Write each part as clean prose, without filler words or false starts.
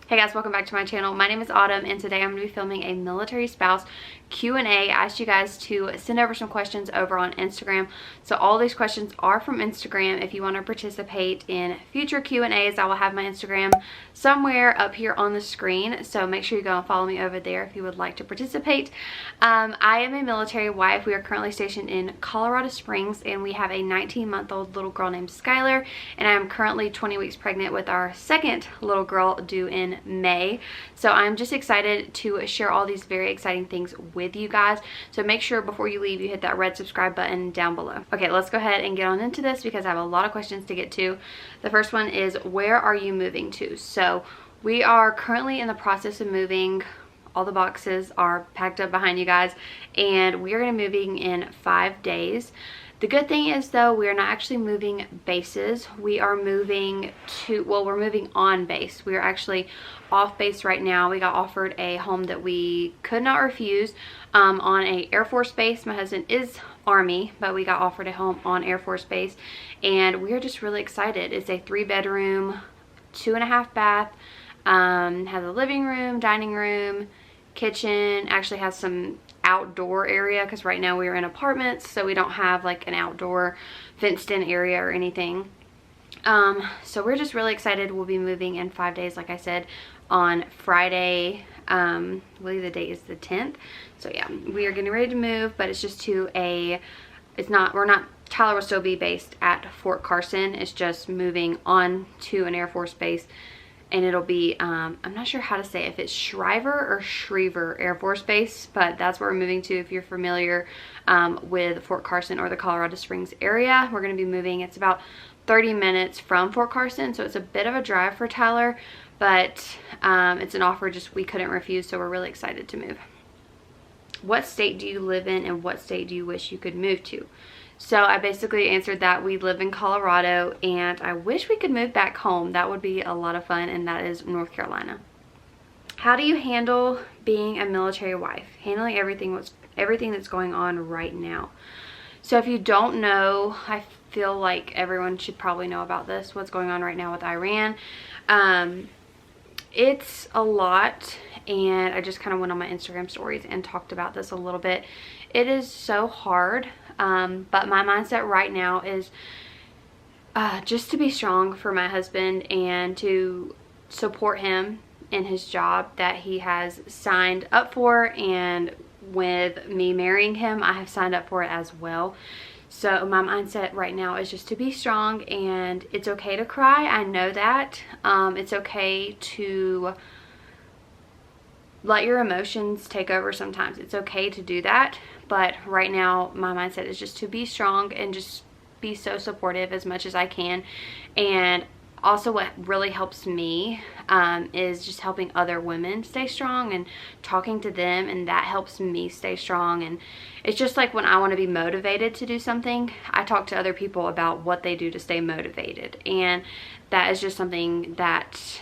Hey guys, welcome back to my channel. My name is Autumn and today I'm going to be filming a military spouse Q&A. I asked you guys to send over some questions over on Instagram. So all these questions are from Instagram. If you want to participate in future Q&As, I will have my Instagram somewhere up here on the screen. So make sure you go and follow me over there if you would like to participate. I am a military wife. We are currently stationed in Colorado Springs and we have a 19-month-old little girl named Skylar, and I am currently 20 weeks pregnant with our second little girl due in May. So I'm just excited to share all these very exciting things with you guys. So make sure before you leave you hit that red subscribe button down below. Okay, let's go ahead and get on into this because I have a lot of questions to get to. The first one is, where are you moving to? So we are currently in the process of moving. All the boxes are packed up behind you guys and we are going to be moving in 5 days. The good thing is though, we are not actually moving bases. We are moving to, well, we're moving on base. We are actually off base right now. We got offered a home that we could not refuse on a Air Force base. My husband is Army, but we got offered a home on Air Force base and we are just really excited. It's a 3-bedroom, 2.5 bath, has a living room, dining room, kitchen, actually has some outdoor area because right now we are in apartments, so we don't have like an outdoor fenced in area or anything. So we're just really excited. We'll be moving in 5 days, like I said, on Friday. I believe the date is the 10th. So yeah, we are getting ready to move, but it's just to a, Tyler will still be based at Fort Carson. It's just moving on to an Air Force base. And it'll be, I'm not sure how to say it, if it's Shriver or Schriever Air Force Base, but that's where we're moving to if you're familiar with Fort Carson or the Colorado Springs area. We're going to be moving, it's about 30 minutes from Fort Carson, so it's a bit of a drive for Tyler, but it's an offer just we couldn't refuse, so we're really excited to move. What state do you live in and what state do you wish you could move to? So I basically answered that we live in Colorado and I wish we could move back home. That would be a lot of fun, and that is North Carolina. How do you handle being a military wife? Handling everything that's going on right now. So if you don't know, I feel like everyone should probably know about this, what's going on right now with Iran. It's a lot, and I just kind of went on my Instagram stories and talked about this a little bit. It is so hard. But my mindset right now is just to be strong for my husband and to support him in his job that he has signed up for, and with me marrying him, I have signed up for it as well. So my mindset right now is just to be strong, and it's okay to cry. I know that. It's okay to let your emotions take over sometimes. It's okay to do that. But right now, my mindset is just to be strong and just be so supportive as much as I can. And also what really helps me is just helping other women stay strong and talking to them, and that helps me stay strong. And it's just like when I want to be motivated to do something, I talk to other people about what they do to stay motivated, and that is just something that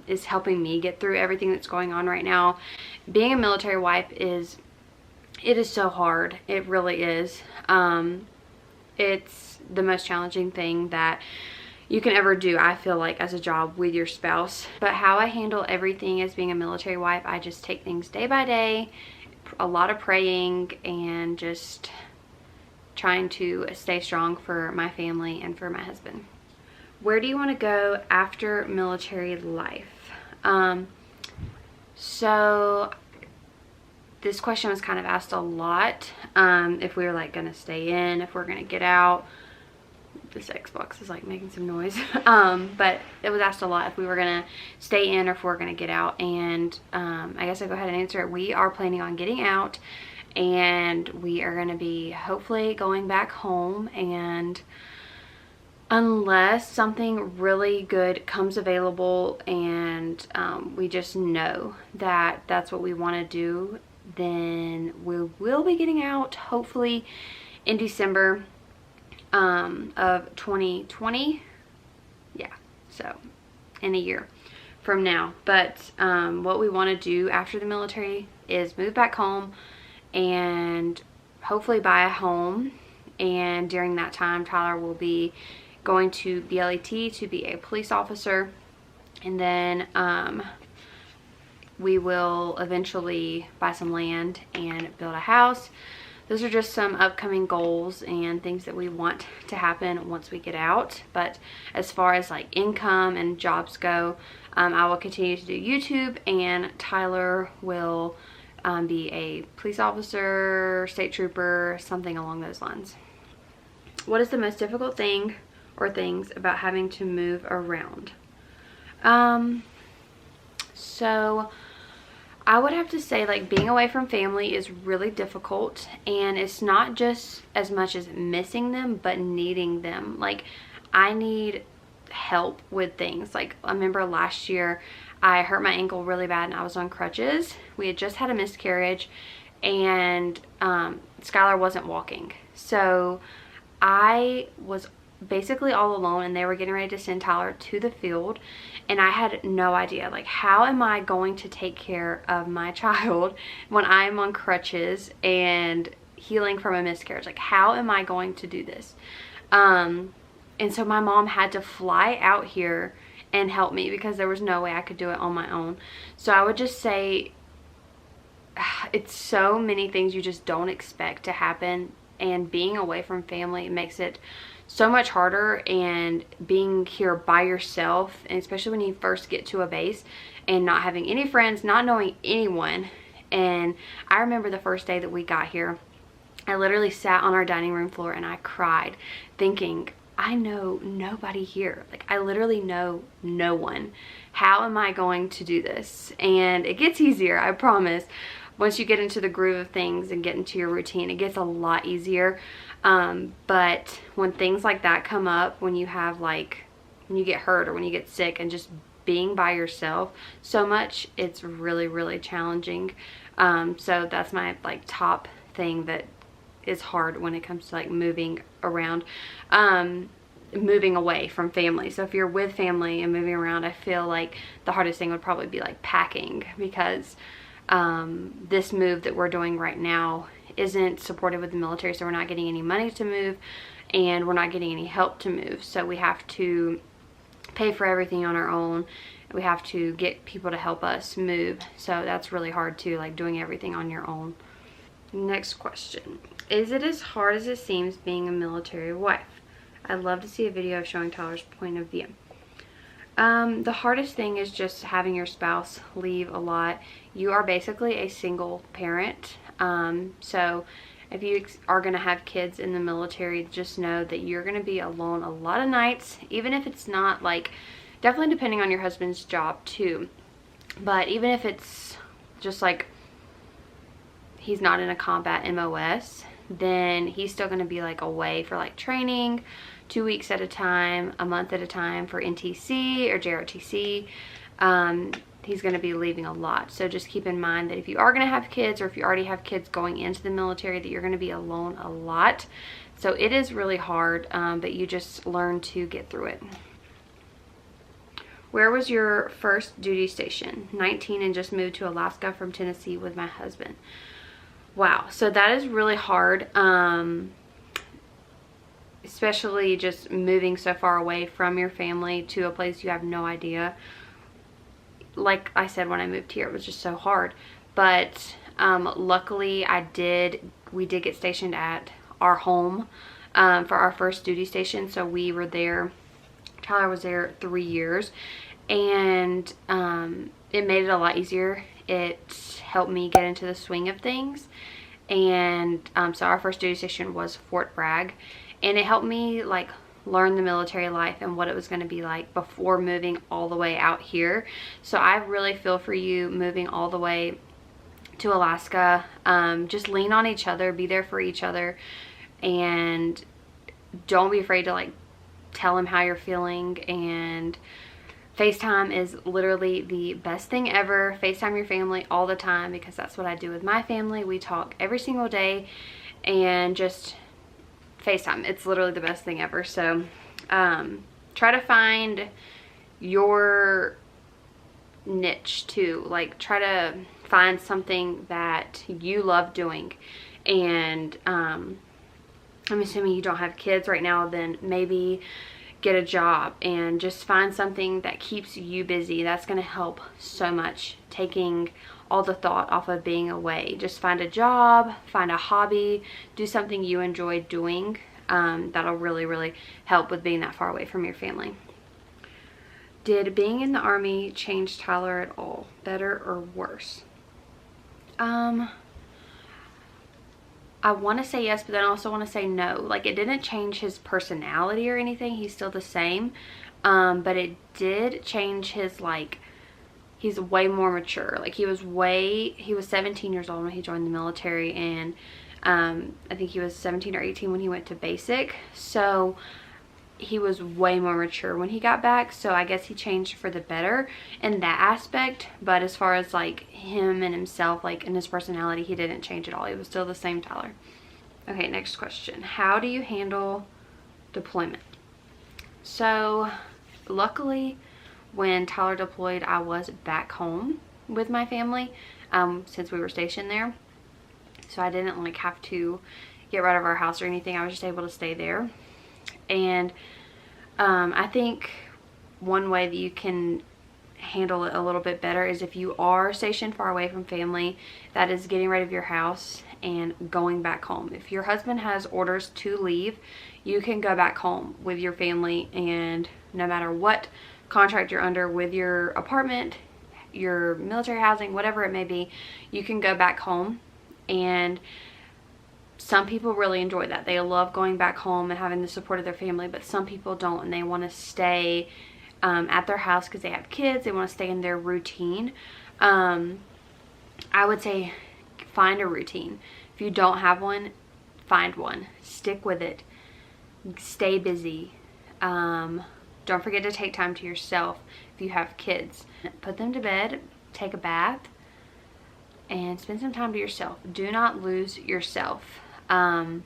is helping me get through everything that's going on right now. Being a military wife is so hard. It really is. It's the most challenging thing that you can ever do, I feel like, as a job with your spouse. But how I handle everything as being a military wife, I just take things day by day, a lot of praying, and just trying to stay strong for my family and for my husband. Where do you want to go after military life? So this question was kind of asked a lot. If we were like going to stay in, if we're going to get out. This Xbox is like making some noise. But it was asked a lot if we were going to stay in or if we're going to get out. And I guess I'll go ahead and answer it. We are planning on getting out, and we are going to be hopefully going back home. And unless something really good comes available and we just know that that's what we want to do, then we will be getting out hopefully in December of 2020. Yeah, so in a year from now. But what we want to do after the military is move back home and hopefully buy a home. And during that time, Tyler will be going to BLET to be a police officer. And then we will eventually buy some land and build a house. Those are just some upcoming goals and things that we want to happen once we get out. But as far as like income and jobs go, I will continue to do YouTube, and Tyler will be a police officer, state trooper, something along those lines. What is the most difficult thing or things about having to move around? So I would have to say, like, being away from family is really difficult, and it's not just as much as missing them, but needing them. Like, I need help with things. Like, I remember last year I hurt my ankle really bad and I was on crutches. We had just had a miscarriage, and Skylar wasn't walking. So I was basically all alone, and they were getting ready to send Tyler to the field, and I had no idea, like, how am I going to take care of my child when I'm on crutches and healing from a miscarriage? Like, how am I going to do this? And so my mom had to fly out here and help me because there was no way I could do it on my own. So I would just say it's so many things you just don't expect to happen, and being away from family makes it so much harder. And being here by yourself, and especially when you first get to a base and not having any friends, not knowing anyone. And I remember the first day that we got here, I literally sat on our dining room floor and I cried, thinking, I know nobody here. Like, I literally know no one. How am I going to do this? And it gets easier, I promise. Once you get into the groove of things and get into your routine, it gets a lot easier. But when things like that come up, when you have, like, when you get hurt or when you get sick, and just being by yourself so much, it's really, really challenging. So that's my, like, top thing that is hard when it comes to, like, moving around, moving away from family. So if you're with family and moving around, I feel like the hardest thing would probably be, like, packing, because this move that we're doing right now isn't supported with the military, so we're not getting any money to move, and we're not getting any help to move. So we have to pay for everything on our own. We have to get people to help us move. So that's really hard too, like, doing everything on your own. Next question. Is it as hard as it seems being a military wife? I'd love to see a video showing Tyler's point of view. The hardest thing is just having your spouse leave a lot. You are basically a single parent. So if you are going to have kids in the military, just know that you're going to be alone a lot of nights, even if it's not, like, definitely depending on your husband's job too. But even if it's just like he's not in a combat MOS, then he's still going to be, like, away for, like, training 2 weeks at a time, a month at a time for NTC or JRTC. He's going to be leaving a lot. So just keep in mind that if you are going to have kids, or if you already have kids going into the military, that you're going to be alone a lot. So it is really hard, but you just learn to get through it. Where was your first duty station? 19, and just moved to Alaska from Tennessee with my husband. Wow, so that is really hard, especially just moving so far away from your family to a place you have no idea. Like I said, when I moved here, it was just so hard. But luckily we did get stationed at our home for our first duty station. So we were there, Tyler was there 3 years, and it made it a lot easier. It helped me get into the swing of things. And so our first duty station was Fort Bragg, and it helped me, like, learn the military life and what it was going to be like before moving all the way out here. So I really feel for you moving all the way to Alaska. Just lean on each other, be there for each other, and don't be afraid to, like, tell him how you're feeling. And FaceTime is literally the best thing ever. FaceTime your family all the time, because that's what I do with my family. We talk every single day, and just FaceTime. It's literally the best thing ever. So try to find your niche too. Like, try to find something that you love doing. And I'm assuming you don't have kids right now, then maybe get a job and just find something that keeps you busy. That's going to help so much, taking all the thought off of being away. Just find a job, find a hobby, do something you enjoy doing. That'll really, really help with being that far away from your family. Did being in the Army change Tyler at all? Better or worse? I want to say yes, but then I also want to say no. Like, it didn't change his personality or anything. He's still the same. But it did change his, like, he's way more mature. Like, he was 17 years old when he joined the military, and I think he was 17 or 18 when he went to basic. So he was way more mature when he got back, so I guess he changed for the better in that aspect. But as far as like him and himself, like in his personality, he didn't change at all. He was still the same Tyler. Okay, next question. How do you handle deployment? So luckily when Tyler deployed, I was back home with my family since we were stationed there, so I didn't like have to get rid of our house or anything. I was just able to stay there. And I think one way that you can handle it a little bit better is if you are stationed far away from family, that is getting rid of your house and going back home. If your husband has orders to leave, you can go back home with your family, and no matter what contract you're under with your apartment, your military housing, whatever it may be, you can go back home. And some people really enjoy that. They love going back home and having the support of their family, but some people don't, and they want to stay at their house because they have kids. They want to stay in their routine. I would say find a routine. If you don't have one, find one. Stick with it. Stay busy. Don't forget to take time to yourself if you have kids. Put them to bed, take a bath, and spend some time to yourself. Do not lose yourself. Pray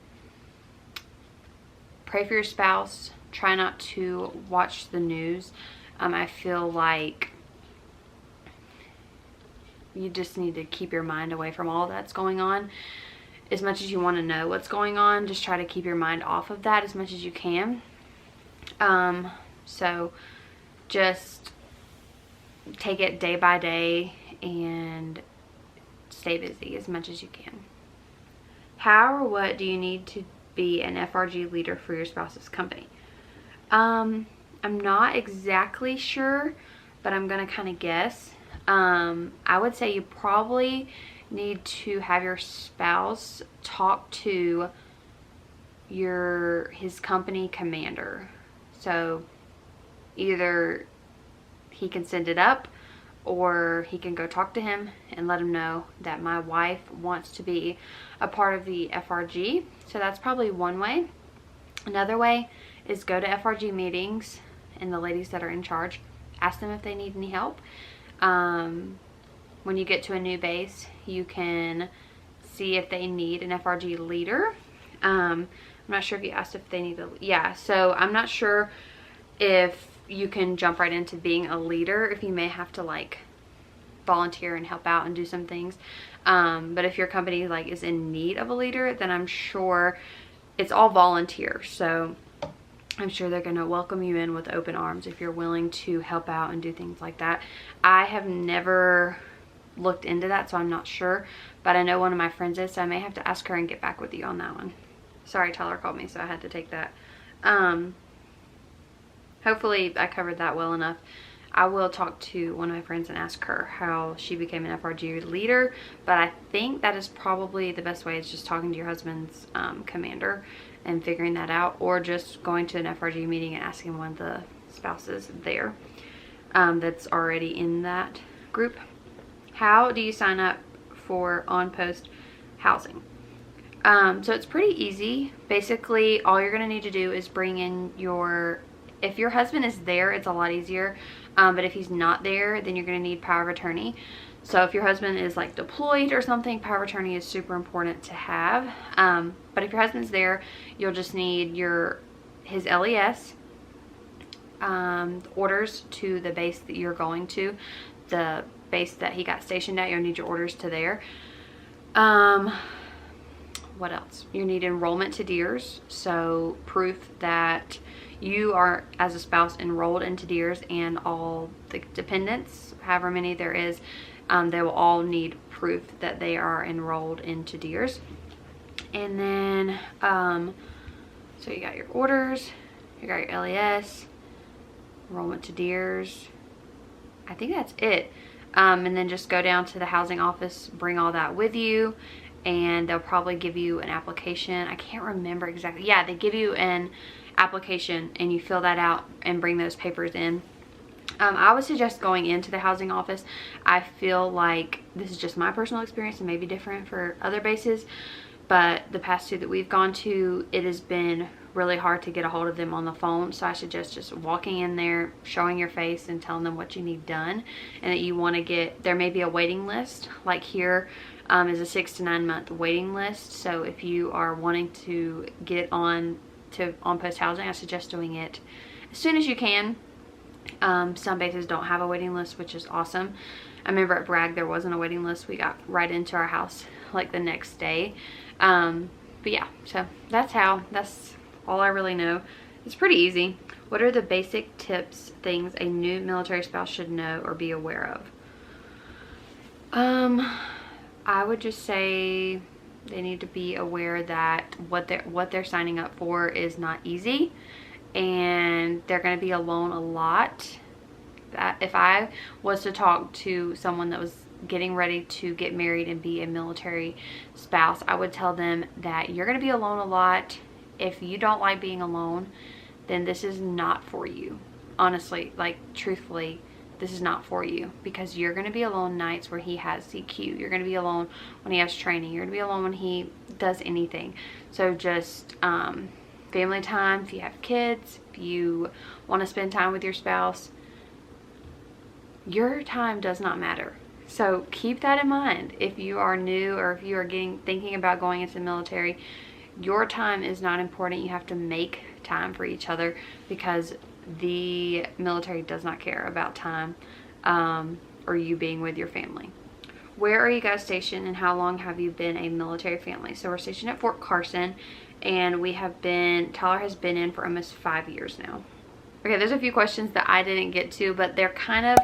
for your spouse. Try not to watch the news. I feel like you just need to keep your mind away from all that's going on. As much as you want to know what's going on, just try to keep your mind off of that as much as you can. So just take it day by day and stay busy as much as you can. How or what do you need to be an FRG leader for your spouse's company? I'm not exactly sure, but I'm gonna kind of guess. I would say you probably need to have your spouse talk to his company commander. So either he can send it up, or he can go talk to him and let him know that my wife wants to be a part of the FRG. So that's probably one way. Another way is go to FRG meetings, and the ladies that are in charge, ask them if they need any help. When you get to a new base, you can see if they need an FRG leader. I'm not sure if you asked if they need so I'm not sure if you can jump right into being a leader, if you may have to like volunteer and help out and do some things. But if your company like is in need of a leader, then I'm sure it's all volunteer. So I'm sure they're going to welcome you in with open arms if you're willing to help out and do things like that. I have never looked into that, so I'm not sure, but I know one of my friends is, so I may have to ask her and get back with you on that one. Sorry, Tyler called me, so I had to take that. Hopefully I covered that well enough. I will talk to one of my friends and ask her how she became an FRG leader, but I think that is probably the best way, is just talking to your husband's commander and figuring that out, or just going to an FRG meeting and asking one of the spouses there that's already in that group. How do you sign up for on-post housing? So it's pretty easy. Basically, all you're going to need to do is bring in if your husband is there, it's a lot easier. But if he's not there, then you're going to need power of attorney. So if your husband is like deployed or something, power of attorney is super important to have. But if your husband's there, you'll just need his LES, orders to the base that you're going to, the base that he got stationed at. You'll need your orders to there. What else? You need enrollment to DEERS, so proof that you are, as a spouse, enrolled into DEERS, and all the dependents, however many there is, they will all need proof that they are enrolled into DEERS. And then, so you got your orders, you got your LES, enrollment to DEERS. I think that's it. And then just go down to the housing office, bring all that with you, and they'll probably give you an application. I can't remember exactly. Yeah, they give you an application and you fill that out and bring those papers in. I would suggest going into the housing office. I feel like this is just my personal experience and maybe different for other bases, but the past 2 that we've gone to, it has been really hard to get a hold of them on the phone. So I suggest just walking in there, showing your face and telling them what you need done and that you want to get, there may be a waiting list. Like here is a 6 to 9 month waiting list. So if you are wanting to get on post housing, I suggest doing it as soon as you can. Some bases don't have a waiting list, which is awesome. I remember at Bragg there wasn't a waiting list. We got right into our house like the next day. But yeah, so that's all I really know. It's pretty easy. What are the basic tips, things a new military spouse should know or be aware of? I would just say they need to be aware that what they're signing up for is not easy, and they're going to be alone a lot. That if I was to talk to someone that was getting ready to get married and be a military spouse, I would tell them that you're going to be alone a lot. If you don't like being alone, then this is not for you. Honestly, like truthfully, this is not for you, because you're going to be alone nights where he has CQ. You're going to be alone when he has training. You're going to be alone when he does anything. So just family time, if you have kids, if you want to spend time with your spouse, your time does not matter. So keep that in mind. If you are new or if you are thinking about going into the military, your time is not important. You have to make time for each other, because the military does not care about time or you being with your family. Where are you guys stationed and how long have you been a military family? So we're stationed at Fort Carson, and Tyler has been in for almost 5 years now. Okay, there's a few questions that I didn't get to, but they're kind of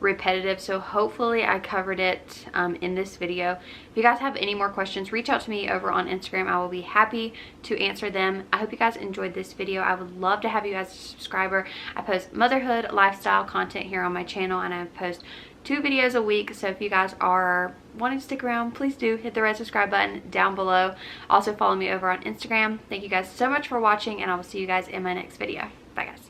repetitive, so hopefully I covered it in this video. If you guys have any more questions, reach out to me over on Instagram. I will be happy to answer them. I hope you guys enjoyed this video. I would love to have you as a subscriber. I post motherhood lifestyle content here on my channel, and I post 2 videos a week. So if you guys are wanting to stick around, please do hit the red subscribe button down below. Also follow me over on Instagram. Thank you guys so much for watching, and I will see you guys in my next video. Bye guys.